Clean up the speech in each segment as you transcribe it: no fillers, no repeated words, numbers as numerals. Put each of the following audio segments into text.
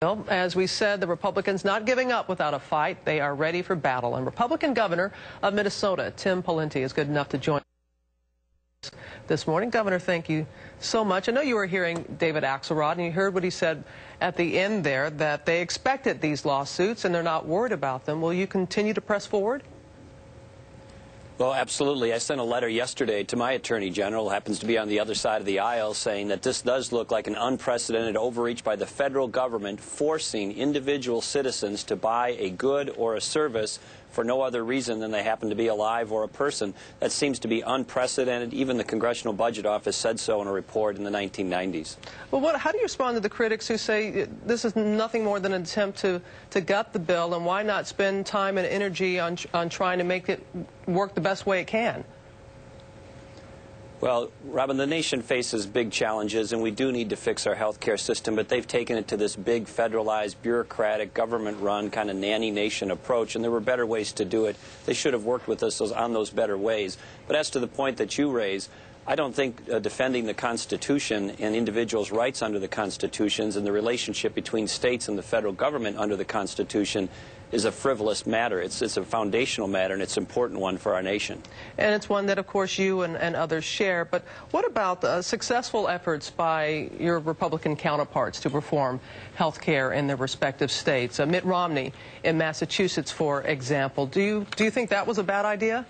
Well, as we said, the Republicans not giving up without a fight. They are ready for battle. And Republican Governor of Minnesota, Tim Pawlenty, is good enough to join us this morning. Governor, thank you so much. I know you were hearing David Axelrod, and you heard what he said at the end there, that they expected these lawsuits and they're not worried about them. Will you continue to press forward? Well, absolutely. I sent a letter yesterday to my Attorney General, who happens to be on the other side of the aisle, saying that this does look like an unprecedented overreach by the federal government forcing individual citizens to buy a good or a service for no other reason than they happen to be alive or a person. That seems to be unprecedented. Even the Congressional Budget Office said so in a report in the 1990s. Well, how do you respond to the critics who say this is nothing more than an attempt to gut the bill, and why not spend time and energy on trying to make it work the best way it can? Well, Robin, the nation faces big challenges, and we do need to fix our health care system, but they've taken it to this big federalized, bureaucratic, government-run kind of nanny nation approach, and there were better ways to do it. They should have worked with us on those better ways. But as to the point that you raise, I don't think defending the Constitution and individuals' rights under the Constitutions and the relationship between states and the federal government under the Constitution is a frivolous matter. It's a foundational matter, and it's an important one for our nation. And it's one that, of course, you and others share. But what about the successful efforts by your Republican counterparts to reform health care in their respective states? Mitt Romney in Massachusetts, for example. Do you think that was a bad idea?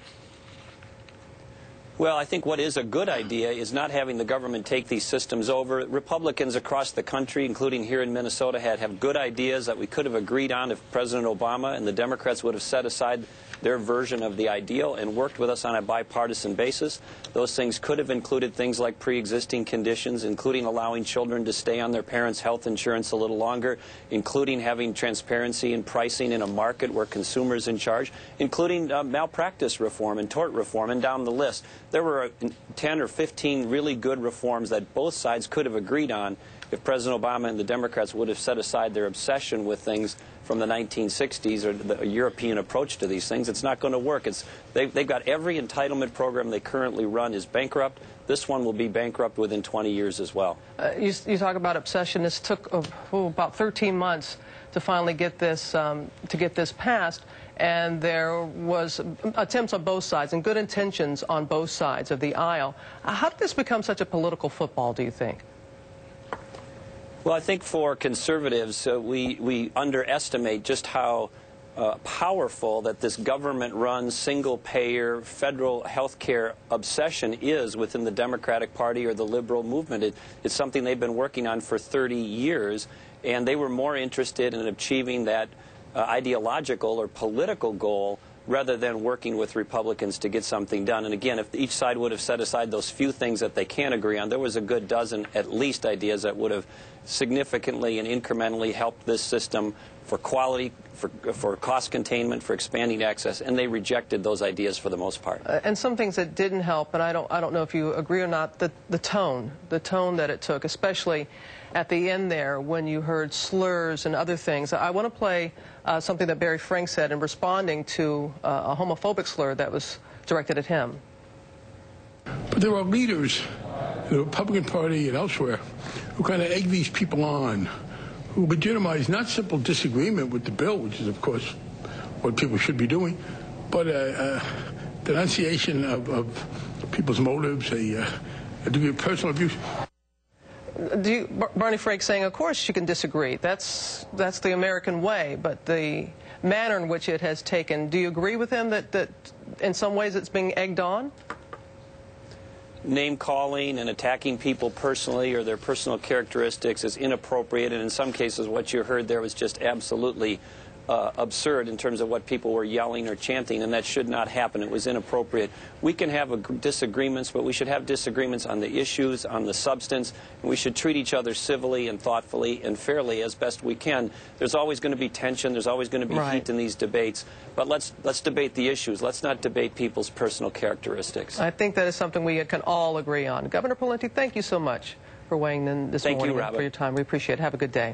Well, I think what is a good idea is not having the government take these systems over. Republicans across the country, including here in Minnesota, have good ideas that we could have agreed on if President Obama and the Democrats would have set aside their version of the ideal and worked with us on a bipartisan basis. Those things could have included things like pre-existing conditions, including allowing children to stay on their parents' health insurance a little longer, including having transparency in pricing in a market where consumers in charge, including malpractice reform and tort reform, and down the list. There were 10 or 15 really good reforms that both sides could have agreed on if President Obama and the Democrats would have set aside their obsession with things from the 1960s or the European approach to these things. It's not going to work. They've got every entitlement program they currently run is bankrupt. This one will be bankrupt within 20 years as well. You talk about obsession. This took about 13 months to finally get this passed. And there was attempts on both sides and good intentions on both sides of the aisle. How did this become such a political football, do you think? Well, I think for conservatives, we underestimate just how powerful that this government-run, single-payer, federal health care obsession is within the Democratic Party or the liberal movement. It's something they've been working on for 30 years, and they were more interested in achieving that ideological or political goal rather than working with Republicans to get something done. And again, if each side would have set aside those few things that they can agree on, there was a good dozen at least ideas that would have significantly and incrementally helped this system for quality, for cost containment, for expanding access, and they rejected those ideas for the most part. And some things that didn't help, and I don't know if you agree or not, the tone that it took, especially at the end there when you heard slurs and other things. I want to play something that Barry Frank said in responding to a homophobic slur that was directed at him. But there are leaders in the Republican Party and elsewhere who kind of egg these people on, who legitimize not simple disagreement with the bill, which is, of course, what people should be doing, but denunciation of people's motives, a degree of personal abuse. Barney Frank saying, of course you can disagree. That's the American way, but the manner in which it has taken, do you agree with him that in some ways it's being egged on? Name-calling and attacking people personally or their personal characteristics is inappropriate, and in some cases what you heard there was just absolutely absurd in terms of what people were yelling or chanting, and that should not happen. It was inappropriate. We can have disagreements, but we should have disagreements on the issues, on the substance, and we should treat each other civilly and thoughtfully and fairly as best we can. There's always going to be tension. There's always going to be heat in these debates, but let's debate the issues. Let's not debate people's personal characteristics. I think that is something we can all agree on. Governor Pawlenty, thank you so much for weighing in this morning. Thank you, Robin. For your time. We appreciate it. Have a good day.